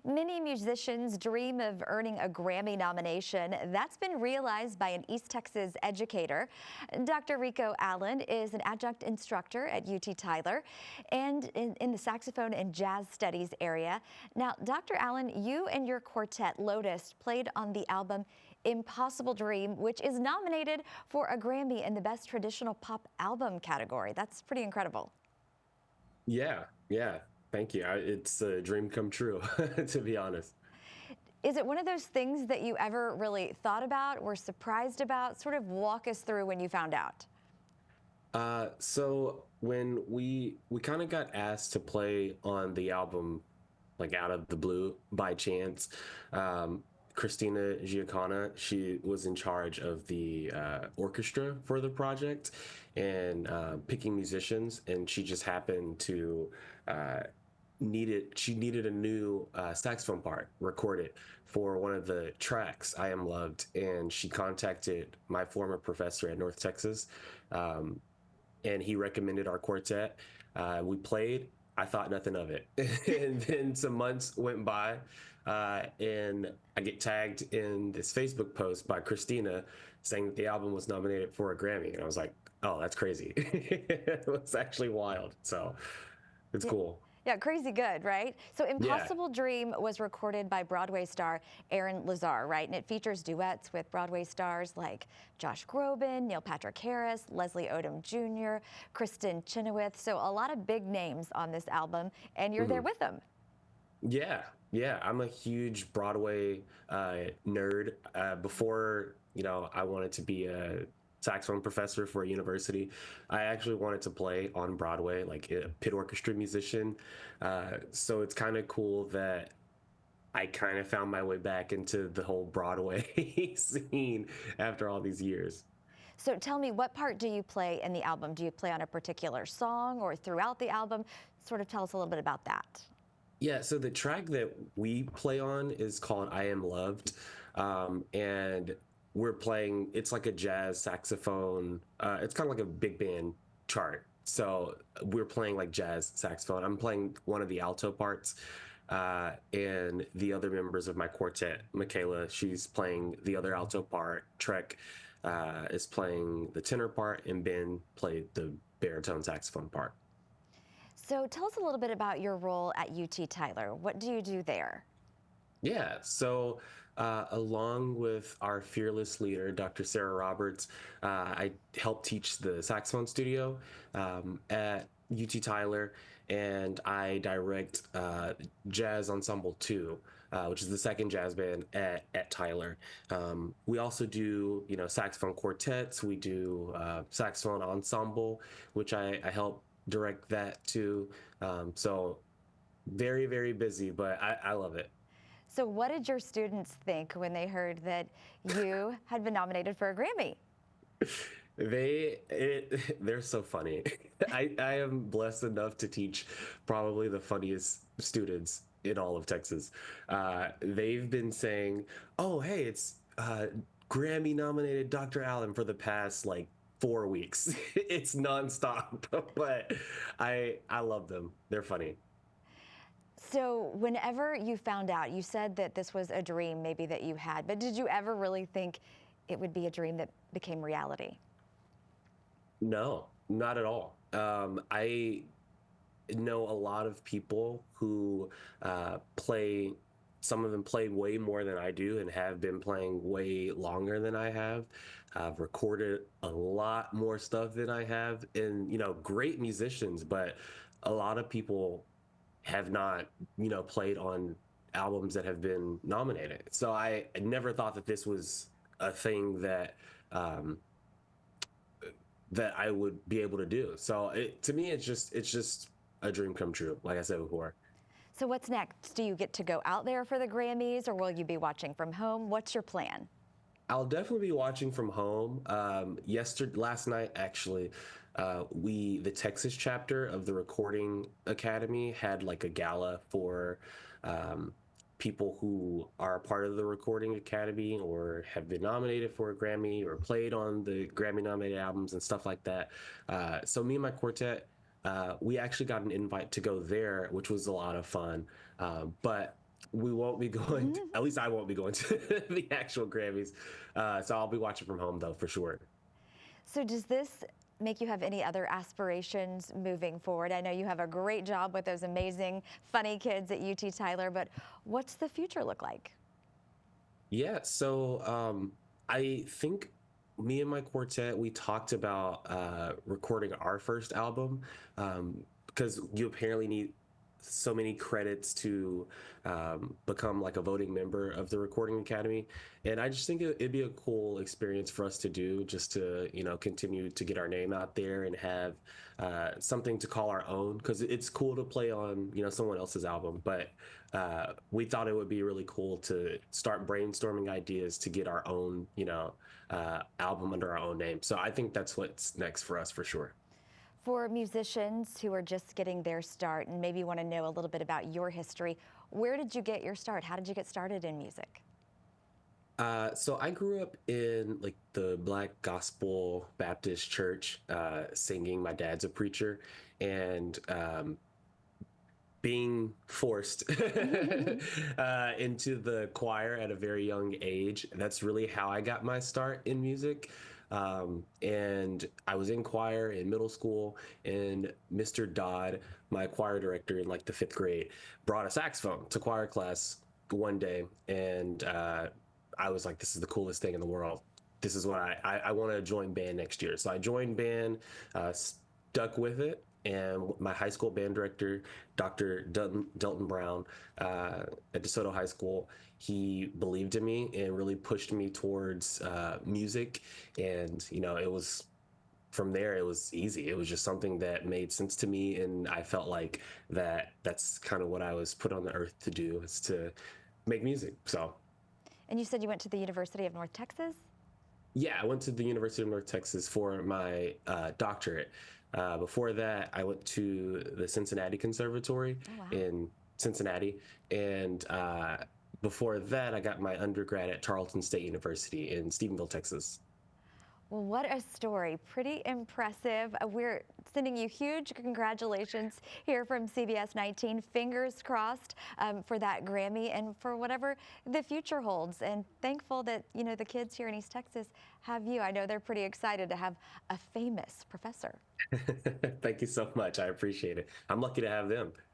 Many musicians dream of earning a Grammy nomination. That's been realized by an East Texas educator. Dr. Rico Allen is an adjunct instructor at UT Tyler and in the saxophone and jazz studies area. Now, Dr. Allen, you and your quartet Lotus played on the album Impossible Dream, which is nominated for a Grammy in the Best Traditional Pop Album category. That's pretty incredible. Yeah. Thank you. It's a dream come true, to be honest. Is it one of those things that you ever really thought about or surprised about? Sort of walk us through when you found out. So when we kind of got asked to play on the album, like out of the blue by chance, Christina Giacana, she was in charge of the orchestra for the project and picking musicians, and she just happened to she needed a new saxophone part recorded for one of the tracks, I Am Loved, and she contacted my former professor at North Texas, and he recommended our quartet. We played. I thought nothing of it. And then some months went by, and I get tagged in this Facebook post by Christina saying that the album was nominated for a Grammy. And I was like, oh, that's crazy. It was actually wild. So it's cool. Yeah, crazy good, right? So Yeah. Impossible Dream was recorded by Broadway star Aaron Lazar, right? And it features duets with Broadway stars like Josh Groban, Neil Patrick Harris, Leslie Odom Jr., Kristen Chenoweth. So a lot of big names on this album, and you're there Mhm. with them. Yeah. I'm a huge Broadway nerd. Before, I wanted to be a saxophone professor for a university. I actually wanted to play on Broadway, like a pit orchestra musician. So it's kind of cool that I kind of found my way back into the whole Broadway scene after all these years. So tell me, what part do you play in the album? Do you play on a particular song or throughout the album? Sort of tell us a little bit about that. Yeah, so the track that we play on is called I Am Loved. And we're playing, it's like a jazz saxophone. It's kind of like a big band chart. So we're playing like jazz saxophone. I'm playing one of the alto parts. And the other members of my quartet, Michaela, she's playing the other alto part. Trek is playing the tenor part, and Ben played the baritone saxophone part. So tell us a little bit about your role at UT Tyler. What do you do there? Yeah, so along with our fearless leader, Dr. Sarah Roberts, I help teach the saxophone studio at UT Tyler, and I direct Jazz Ensemble 2, which is the second jazz band at Tyler. We also do, saxophone quartets. We do saxophone ensemble, which I help direct that too. So very, very busy, but I love it. So what did your students think when they heard that you had been nominated for a Grammy? They're so funny. I am blessed enough to teach probably the funniest students in all of Texas. They've been saying, "Oh, hey, it's Grammy nominated Dr. Allen" for the past like 4 weeks. It's nonstop, but I love them. They're funny. So whenever you found out, you said that this was a dream maybe that you had, but did you ever really think it would be a dream that became reality? No, not at all. I know a lot of people who play, some of them play way more than I do and have been playing way longer than I have. I've recorded a lot more stuff than I have, and, great musicians, but a lot of people have not, played on albums that have been nominated. So I never thought that this was a thing um, that I would be able to do. So to me, it's just a dream come true. Like I said before. So what's next? Do you get to go out there for the Grammys or will you be watching from home? What's your plan? I'll definitely be watching from home. Last night, actually, the Texas chapter of the Recording Academy had like a gala for people who are a part of the Recording Academy or have been nominated for a Grammy or played on the Grammy nominated albums and stuff like that. So me and my quartet, we actually got an invite to go there, which was a lot of fun. But We won't be going to, Mhm. at least I won't be going to the actual Grammys. So I'll be watching from home though, for sure. So does this make you have any other aspirations moving forward? I know you have a great job with those amazing, funny kids at UT Tyler, but what's the future look like? Yeah, so I think me and my quartet, we talked about recording our first album because you apparently need so many credits to become like a voting member of the Recording Academy. And I just think it'd be a cool experience for us to do, just to, continue to get our name out there and have something to call our own. Because it's cool to play on, someone else's album, but we thought it would be really cool to start brainstorming ideas to get our own, album under our own name. So I think that's what's next for us for sure. For musicians who are just getting their start and maybe want to know a little bit about your history, where did you get your start? How did you get started in music? So I grew up in like the Black Gospel Baptist Church, singing. My dad's a preacher, and being forced into the choir at a very young age. That's really how I got my start in music. And I was in choir in middle school, and Mr. Dodd, my choir director in like the fifth grade, brought a saxophone to choir class one day, and I was like, "This is the coolest thing in the world. This is what I want to join band next year." So I joined band, stuck with it, and my high school band director, Dr. Delton Brown, at DeSoto High School, he believed in me and really pushed me towards music. And, it was from there, it was easy. It was just something that made sense to me. And I felt like that's kind of what I was put on the earth to do, is to make music. So, And you said you went to the University of North Texas? yeah, I went to the University of North Texas for my doctorate. Before that, I went to the Cincinnati Conservatory Oh, wow. in Cincinnati. And before that, I got my undergrad at Tarleton State University in Stephenville, Texas. Well, what a story. Pretty impressive. We're sending you huge congratulations here from CBS 19. Fingers crossed for that Grammy and for whatever the future holds. And thankful that, the kids here in East Texas have you. I know they're pretty excited to have a famous professor. Thank you so much. I appreciate it. I'm lucky to have them.